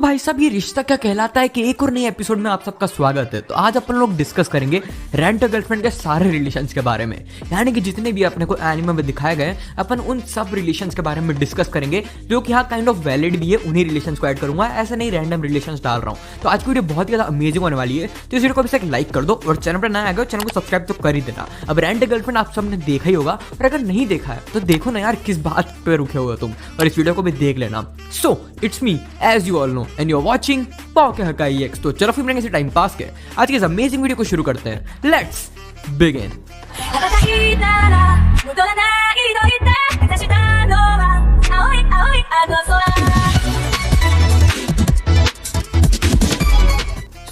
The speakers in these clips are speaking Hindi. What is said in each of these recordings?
भाई साहब, ये रिश्ता क्या कहलाता है कि एक और नए एपिसोड में आप सबका स्वागत है। तो आज अपन लोग डिस्कस करेंगे रेंट गर्लफ्रेंड के सारे रिलेशंस के बारे में, यानी कि जितने भी अपने को एनिमे में दिखाए गए अपन उन सब रिलेशंस के बारे में डिस्कस करेंगे, जो कि हाँ काइंड ऑफ वैलिड भी है। उन्हीं रिलेशंस को ऐड करूंगा, ऐसा नहीं रैंडम रिलेशंस डाल रहा हूँ। तो आज की वीडियो बहुत ही ज्यादा अमेजिंग होने वाली है, तो इस वीडियो को अभी एक लाइक कर दो और चैनल पर नया आएगा चैनल को सब्सक्राइब तो कर ही देना। अब रेंट गर्लफ्रेंड आप सबने देखा ही होगा, और अगर नहीं देखा है तो देखो ना यार, किस बात पे रुके हुए तुम, और इस वीडियो को भी देख लेना। So it's me as you all know and you are watching पाव के हकाई एक्स। तो चलो फिर इसी टाइम पास के आज की इस अमेजिंग वीडियो को शुरू करते हैं। Let's begin.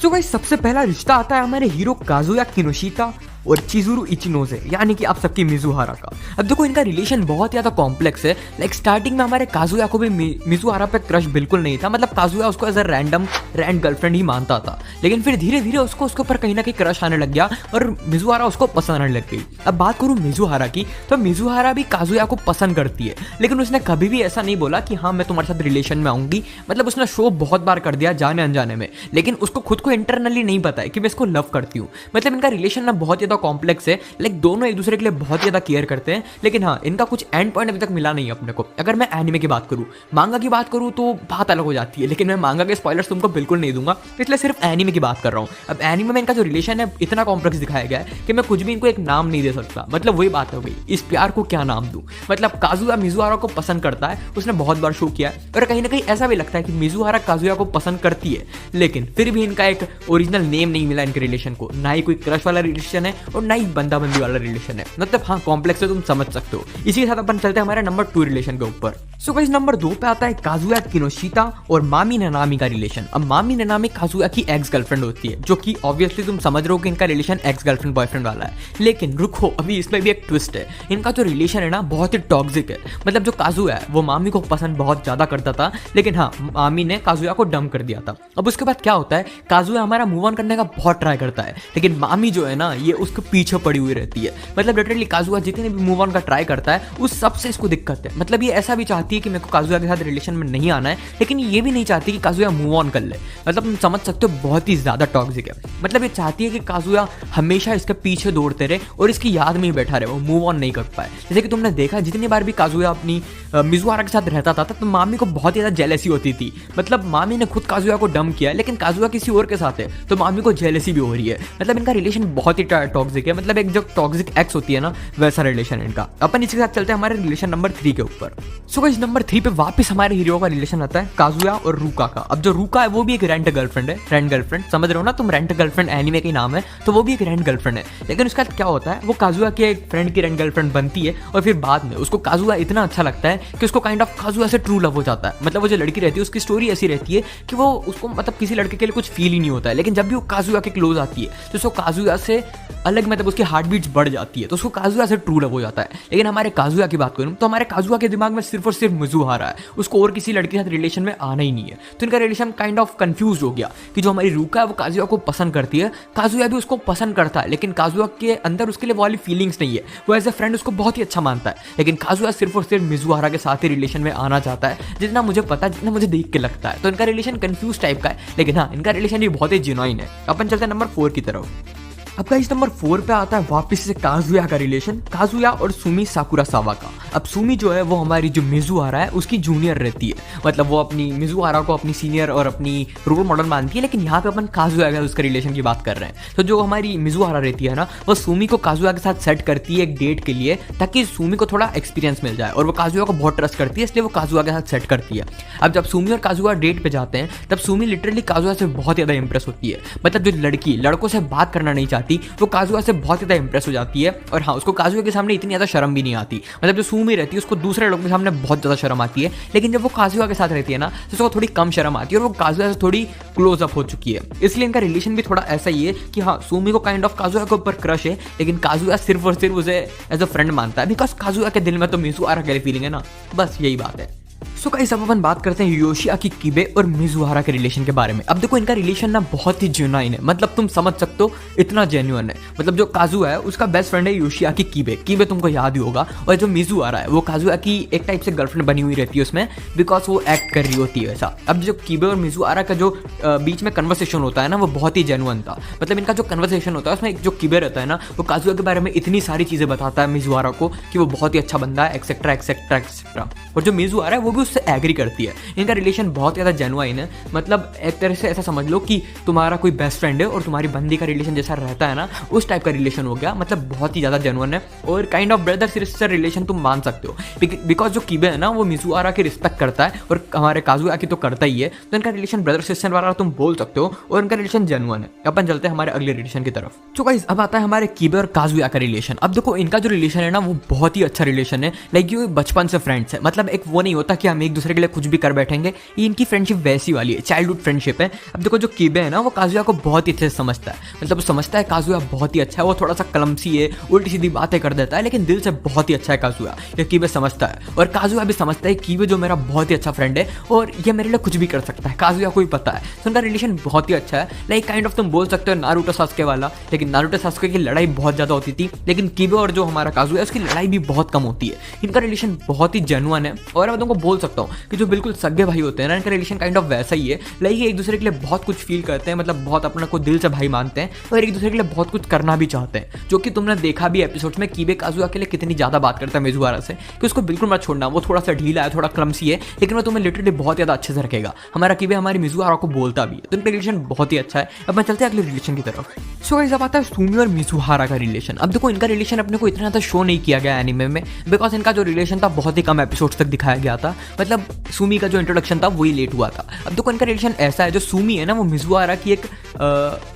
सो गाइस, सबसे पहला रिश्ता आता है हमारे हीरो काजुया किनोशिता और चिजुरू इचिनोसे, यानी कि आप सबकी मिजुहारा का। अब देखो, इनका रिलेशन बहुत ज्यादा कॉम्प्लेक्स है। लाइक स्टार्टिंग में हमारे काजुया को भी मिजुहारा पे क्रश बिल्कुल नहीं था, मतलब काजुया उसको as a random rand girlfriend ही मानता था। लेकिन फिर धीरे धीरे उसको उसके ऊपर कहीं ना कहीं क्रश आने लग गया और मिजुहारा उसको पसंद आने लग गई। अब बात करूँ मिजुहारा की, तो मिजुहारा भी काजुया को पसंद करती है, लेकिन उसने कभी भी ऐसा नहीं बोला कि हाँ मैं तुम्हारे साथ रिलेशन में आऊंगी। मतलब उसने शो बहुत बार कर दिया जाने अनजाने में, लेकिन उसको खुद को इंटरनली नहीं पता है कि मैं इसको लव करती हूँ। मतलब इनका रिलेशन ना बहुत ज्यादा कॉम्प्लेक्स है। लाइक दोनों एक दूसरे के लिए बहुत ज्यादा केयर करते हैं, लेकिन हाँ इनका कुछ एंड पॉइंट अभी तक मिला नहीं है अपने को। अगर मैं एनिमे की बात करूँ, मांगा की बात करूँ तो बात अलग हो जाती है, लेकिन मैं मांगा के स्पॉयलर्स तुमको बिल्कुल नहीं दूंगा, इसलिए सिर्फ एनिमे की बात कर रहा हूँ। अब एनिमे में इनका जो रिलेशन है इतना कॉम्प्लेक्स दिखाया गया है कि मैं कुछ भी इनको एक नाम नहीं दे सकता। मतलब वही बात हो गई, इस प्यार को क्या नाम दूं। मतलब काजुया मिजुहारा को पसंद करता है, उसने बहुत बार शो किया है, और कहीं ना कहीं ऐसा भी लगता है कि मिजुहारा काजुया को पसंद करती है, लेकिन फिर भी इनका एक ओरिजिनल नेम नहीं मिला इनके रिलेशन को। ना ही कोई क्रश वाला रिलेशन है और ना ही बंदा बंदी वाला रिलेशन है। मतलब हाँ कॉम्प्लेक्स है, तुम समझ सकते हो। इसी के साथ अपन चलते हैं हमारे नंबर 2 रिलेशन के ऊपर। सो गाइस, नंबर 2 पे आता है काजुया किनोशिता और मामी ननामी का रिलेशन। अब मामी ननामी काजुया की एक्स गर्लफ्रेंड होती है, जो कि ऑब्वियसली तुम समझ रहे हो कि इनका रिलेशन एक्स गर्लफ्रेंड बॉयफ्रेंड वाला है। लेकिन रुको, अभी इसमें भी एक ट्विस्ट है। इनका जो रिलेशन है ना बहुत ही टॉक्सिक है। मतलब जो काजुया है वो मामी को पसंद बहुत ज्यादा करता था, लेकिन हाँ मामी ने काजुया को डंप कर दिया था। अब उसके बाद क्या होता है, काजुया हमारा मूव ऑन करने का बहुत ट्राई करता है, लेकिन मामी जो है ना ये उसके पीछे पड़ी हुई रहती है। मतलब लिटरली काजुया जितने भी मूव ऑन का ट्राई करता है उस सबसे इसको दिक्कत है। मतलब ये ऐसा भी चाहती है कि मेरे को काजुया के साथ रिलेशन में नहीं आना है, लेकिन ये भी नहीं चाहती कि काजुया मूव ऑन कर ले। मतलब तुम समझ सकते हो, बहुत ही ज्यादा टॉक्सिक है। मतलब ये चाहती है कि काजुया हमेशा इसके पीछे दौड़ते रहे और इसकी याद में ही बैठा रहे, वो मूव ऑन नहीं कर पाए। जैसे कि तुमने देखा जितनी बार भी काजुया अपनी मिजुहारा के साथ रहता था तो मामी को बहुत ज्यादा जेलसी होती थी। मतलब मामी ने खुद काजुया को डंप किया, लेकिन काजुया किसी और के साथ है तो मामी को जेलसी भी हो रही है। मतलब इनका रिलेशन बहुत ही टॉक्सिक है। मतलब एक जो टॉक्सिक एक्स होती है ना वैसा रिलेशन इनका। अपन इसके साथ चलते हैं हमारे रिलेशन नंबर 3 के ऊपर। सो गाइस, नंबर 3 पे वापस हमारे हीरो का रिलेशन आता है काजुया और रूका का। अब जो रूका है वो भी एक रेंट गर्लफ्रेंड है, रेंट गर्लफ्रेंड समझ रहे हो ना तुम, रेंट गर्लफ्रेंड एनिमे का नाम है, तो वो भी एक रेंट गर्लफ्रेंड है। लेकिन उसका क्या होता है, वो काजुया के एक फ्रेंड की रेंट गर्लफ्रेंड बनती है, और फिर बाद में उसको काजुया इतना अच्छा लगता है कि उसको काइंड ऑफ काजुया से ट्रू लव हो जाता है। मतलब वो जो लड़की रहती है उसकी स्टोरी ऐसी रहती है कि वो उसको मतलब किसी लड़के के लिए कुछ फील ही नहीं होता है, लेकिन जब भी वो काजुया के क्लोज आती है तो उसको काजुया से अलग मतलब उसकी हार्ट बीट्स बढ़ जाती है, तो उसको काजुया से ट्रू लव हो जाता है। लेकिन हमारे काजुया की बात करूं तो हमारे काजुया के दिमाग में सिर्फ और सिर्फ मिजुहारा है, उसको और किसी लड़के के साथ रिलेशन में आना ही नहीं है। तो इनका रिलेशन काइंड ऑफ कंफ्यूज हो गया कि जो हमारी रूका है वो काजुया को पसंद करती है, काजुया भी उसको पसंद करता है, लेकिन काजुया के अंदर उसके लिए वाली फीलिंग्स नहीं है। वो एज ए फ्रेंड उसको बहुत ही अच्छा मानता है, लेकिन काजुया सिर्फ और सिर्फ मिजुहारा के साथ ही रिलेशन में आना चाहता है, जितना मुझे पता है, जितना मुझे देख के लगता है। तो इनका रिलेशन कंफ्यूज टाइप का है, लेकिन हाँ इनका रिलेशन भी बहुत ही जेन्युइन है। अपन चलते हैं नंबर 4 की तरफ। अब गाइस, नंबर 4 पे आता है वापस से काजुया का रिलेशन, काजुया और सुमी साकुरासावा का। अब सुमी जो है वो हमारी जो मिजुहारा है उसकी जूनियर रहती है। मतलब वो अपनी मिजुहारा को अपनी सीनियर और अपनी रोल मॉडल मानती है, लेकिन यहाँ पे अपन काजुया का उसके रिलेशन की बात कर रहे हैं। तो जो हमारी मिजुहारा रहती है ना, वो सुमी को काजुया के साथ सेट करती है एक डेट के लिए, ताकि सुमी को थोड़ा एक्सपीरियंस मिल जाए, और वो काजुया को बहुत ट्रस्ट करती है, इसलिए वो काजुया के साथ सेट करती है। अब जब सुमी और काजुया डेट पे जाते हैं तब सुमी लिटरली काजुया से बहुत ज्यादा इंप्रेस होती है। मतलब जो लड़की लड़कों से बात करना नहीं चाहती वो काजुया से बहुत ज्यादा इंप्रेस हो जाती है, और हाँ उसको काजुया के सामने इतनी ज्यादा शर्म भी नहीं आती। मतलब जो सुमी रहती है उसको दूसरे लोगों के सामने बहुत ज्यादा शर्म आती है, लेकिन जब वो काजुया के साथ रहती है ना तो उसको थोड़ी कम शर्म आती है, और वो काजुया से थोड़ी क्लोज अप हो चुकी है। इसलिए इनका रिलेशन भी थोड़ा ऐसा ही है कि हाँ सुमी को काइंड ऑफ काजुया के ऊपर क्रश है, लेकिन काजुया सिर्फ और सिर्फ उसे एज अ फ्रेंड मानता है, बिकॉज काजुया के दिल में तो मिजुहारा के लिए फीलिंग है ना, बस यही बात है। सो गाइस अब अपन बात करते हैं योशिआकी किबे और मिजुहारा के रिलेशन के बारे में। अब देखो इनका रिलेशन ना बहुत ही जेन्युइन है, मतलब तुम समझ सकते हो इतना जेन्युइन है। मतलब जो काजुआ है उसका बेस्ट फ्रेंड है योशिआकी किबे, किबे तुमको याद ही होगा। और जो मिजुहारा है वो काजुआ की एक टाइप से गर्लफ्रेंड बनी हुई रहती है उसमें, बिकॉज वो एक्ट कर रही होती है वैसा। अब जो किबे और मिजुहारा का जो बीच में कन्वर्सेशन होता है ना वो बहुत ही जेन्युइन था। मतलब इनका जो कन्वर्सेशन होता है उसमें जो किबे रहता है ना वो काजुआ के बारे में इतनी सारी चीजें बताता है मिजुहारा को कि वो बहुत ही अच्छा बंदा है, एक्सेट्रा एक्सेट्रा एक्सेट्रा। और जो मिजुहारा है वो भी उससे एग्री करती है। इनका रिलेशन बहुत ज़्यादा जेन्युइन है। मतलब एक तरह से ऐसा समझ लो कि तुम्हारा कोई बेस्ट फ्रेंड है और तुम्हारी बंदी का रिलेशन जैसा रहता है ना उस टाइप का रिलेशन हो गया। मतलब बहुत ही ज़्यादा जेन्युइन है और kind of brother sister relation तुम मान सकते हो, बिकॉज जो किबे है ना वो मिजुहारा की रिस्पेक्ट करता है और हमारे काजुआ की तो करता ही है। तो इनका रिलेशन ब्रदर सिस्टर वाला तुम बोल सकते हो और इनका रिलेशन जेन्युइन है। अपन चलते हैं हमारे अगले रिलेशन की तरफ। तो गाइस अब आता है हमारे किबे और काजुआ का रिलेशन। अब देखो इनका जो रिलेशन है ना वो बहुत ही अच्छा रिलेशन है। लाइक ये बचपन से फ्रेंड्स है। मतलब एक वो नहीं होता कि हम एक दूसरे के लिए कुछ भी कर बैठेंगे, ये इनकी फ्रेंडशिप वैसी वाली है, चाइल्डहुड फ्रेंडशिप है। अब देखो जो किबे है ना वो काजुआ को बहुत ही अच्छे से समझता है। मतलब वो समझता है काजुआ बहुत ही अच्छा है, वो थोड़ा सा क्लमसी है, उल्टी सीधी बातें कर देता है, लेकिन दिल से बहुत ही अच्छा है काजुआ, ये किबे समझता है। और काजुआ भी समझता है किबे जो मेरा बहुत ही अच्छा फ्रेंड है और ये मेरे लिए कुछ भी कर सकता है, काजुआ को भी पता है। तो उनका रिलेशन बहुत ही अच्छा है। लाइक काइंड ऑफ तुम बोल सकते हो नारुतो सास्के वाला। लेकिन नारुतो सास्के की लड़ाई बहुत ज़्यादा होती थी, लेकिन किबे और जो हमारा काजुआ है उसकी लड़ाई भी बहुत कम होती है। इनका रिलेशन बहुत ही जेन्युइन है। और मैं तुमको बोल सकता हूँ कि जो बिल्कुल सगे भाई होते हैं ना इनका रिलेशन काइंड ऑफ वैसा ही है। लाइक एक दूसरे के लिए बहुत कुछ फील करते हैं, मतलब बहुत अपने को दिल से भाई मानते हैं और एक दूसरे के लिए बहुत कुछ करना भी चाहते हैं। जो कि तुमने देखा भी एपिसोड्स में किबे काजुआ के लिए कितनी ज़्यादा बात करता है मिजुहारा से कि उसको बिल्कुल मत छोड़ना, वो थोड़ा सा ढीला है, थोड़ा क्लमसी है, लेकिन वो तुम्हें लिटरली बहुत ज़्यादा अच्छे से रखेगा। हमारा किबे हमारी मिजुहारा को बोलता भी है। तो इनका रिलेशन बहुत ही अच्छा है। अब मैं चलते हैं अगले रिलेशन की तरफ। सो गाइस अब आता है सुमी और मिजुहारा का रिलेशन। अब देखो इनका रिलेशन अपने को इतना ज़्यादा शो नहीं किया गया एनीमे में, बिकॉज इनका जो रिलेशन था बहुत ही कम एपिसोड्स तक दिखाया गया था। मतलब सुमी का जो इंट्रोडक्शन था वही लेट हुआ था। अब देखो इनका रिलेशन ऐसा है, जो सुमी है ना वो मिजुहारा की एक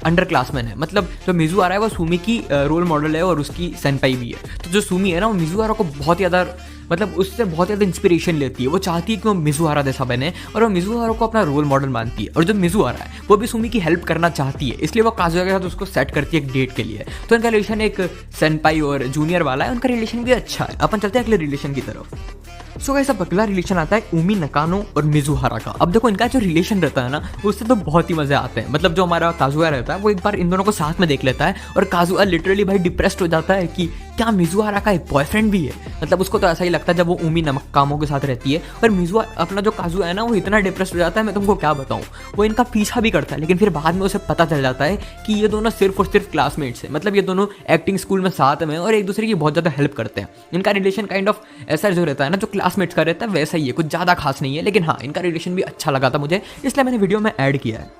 अंडर क्लासमैन है। मतलब जो मिजुहारा है वो सुमी की रोल मॉडल है और उसकी सेनपाई भी है। तो जो सुमी है ना वो मिजुहारा को बहुत ज़्यादा मतलब उससे बहुत ज़्यादा इंस्पिरेशन लेती है। वो चाहती है कि वो मिजुहारा जैसा बने और वो मिजुहारा को अपना रोल मॉडल मानती है। और जो मिजुहारा है वो भी सुमी की हेल्प करना चाहती है, इसलिए वो काजुआ के साथ उसको सेट करती है एक डेट के लिए। तो इनका रिलेशन एक सेनपाई और जूनियर वाला है। उनका रिलेशन भी अच्छा है। अपन चलते हैं अगले रिलेशन की तरफ। सो गाइस अब अगला रिलेशन आता है उमी नकानो और मिजुहारा का। अब देखो इनका जो रिलेशन रहता है ना उससे तो बहुत ही मजे आते हैं। मतलब जो हमारा काजुआ रहता है वो एक बार इन दोनों को साथ में देख लेता है और काजुआ लिटरली भाई डिप्रेस्ड हो जाता है कि क्या मिजुहारा का एक बॉयफ्रेंड भी है। मतलब उसको तो ऐसा ही लगता है जब वो उमी नकामो के साथ रहती है। और मिजुआ अपना जो काजुआ है ना वो इतना डिप्रेस्ड हो जाता है, मैं तुमको क्या बताऊँ। वो इनका पीछा भी करता है, लेकिन फिर बाद में उसे पता चल जाता है कि ये दोनों सिर्फ और सिर्फ क्लासमेट्स हैं। मतलब ये दोनों एक्टिंग स्कूल में साथ में और एक दूसरे की बहुत ज़्यादा हेल्प करते हैं। इनका रिलेशन काइंड ऑफ ऐसा जो रहता है ना जो क्लासमेट्स का रहता है वैसा ही है, कुछ ज़्यादा खास नहीं है। लेकिन हाँ इनका रिलेशन भी अच्छा लगा था मुझे, इसलिए मैंने वीडियो में ऐड किया है।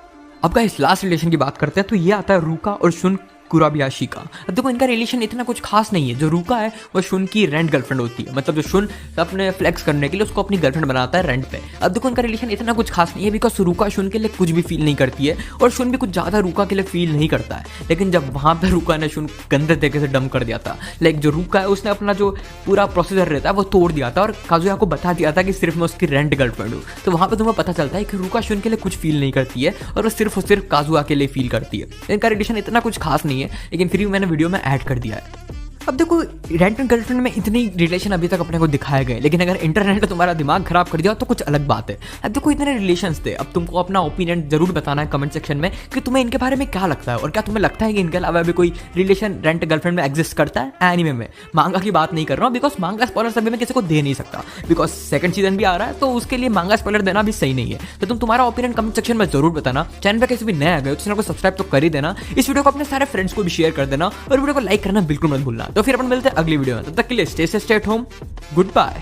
अब गाइस लास्ट रिलेशन की बात करते हैं तो ये आता है रूका और शुन कुराबियाशी का। अब देखो इनका रिलेशन इतना कुछ खास नहीं है। जो रूका है वो शुन की रेंट गर्लफ्रेंड होती है। मतलब जो शुन अपने फ्लेक्स करने के लिए उसको अपनी गर्लफ्रेंड बनाता है रेंट पे। अब देखो इनका रिलेशन इतना कुछ खास नहीं है, बिकॉज रूका शुन के लिए कुछ भी फील नहीं करती है और शुन भी कुछ ज़्यादा रूका के लिए फील नहीं करता है। लेकिन जब वहाँ पर रूका ने शुन गंदे तरीके से डंप कर दिया था, लाइक जो रूका है उसने अपना जो पूरा प्रोसीजर रहता है वो तोड़ दिया था और काजुया को बता दिया था कि सिर्फ मैं उसकी रेंट गर्लफ्रेंड हूँ। तो वहाँ पर तुम्हें पता चलता है कि रूका शुन के लिए कुछ फील नहीं करती है और वो सिर्फ और सिर्फ काजुआ के लिए फील करती है। इनका रिलेशन इतना कुछ खास नहीं है, लेकिन फिर भी मैंने वीडियो में ऐड कर दिया है। अब देखो रेंट एंड गर्लफ्रेंड में इतनी रिलेशन अभी तक अपने को दिखाए गए, लेकिन अगर इंटरनेट ने तुम्हारा दिमाग खराब कर दिया तो कुछ अलग बात है। अब देखो इतने रिलेशंस थे। अब तुमको अपना ओपिनियन जरूर बताना है कमेंट सेक्शन में कि तुम्हें इनके बारे में क्या लगता है और क्या तुम्हें लगता है कि इनके अलावा भी कोई रिलेशन रेंट गर्लफ्रेंड में एग्जिस्ट करता है एनीमे में। मांगा की बात नहीं कर रहा हूँ, बिकॉज मांगा स्पॉयलर अभी मैं किसी को दे नहीं सकता, बिकॉज सेकंड सीजन भी आ रहा है तो उसके लिए मांगा स्पॉयलर देना भी सही नहीं है। तो तुम तुम्हारा ओपिनियन कमेंट सेक्शन में जरूर बताना। चैनल पर किसी भी नए आ गए तो चैनल को सब्सक्राइब तो कर ही देना। इस वीडियो को अपने सारे फ्रेंड्स को भी शेयर कर देना और वीडियो को लाइक करना बिल्कुल मत भूलना। तो फिर अपन मिलते हैं अगली वीडियो में, तब तक के लिए stay safe, stay at home, good bye.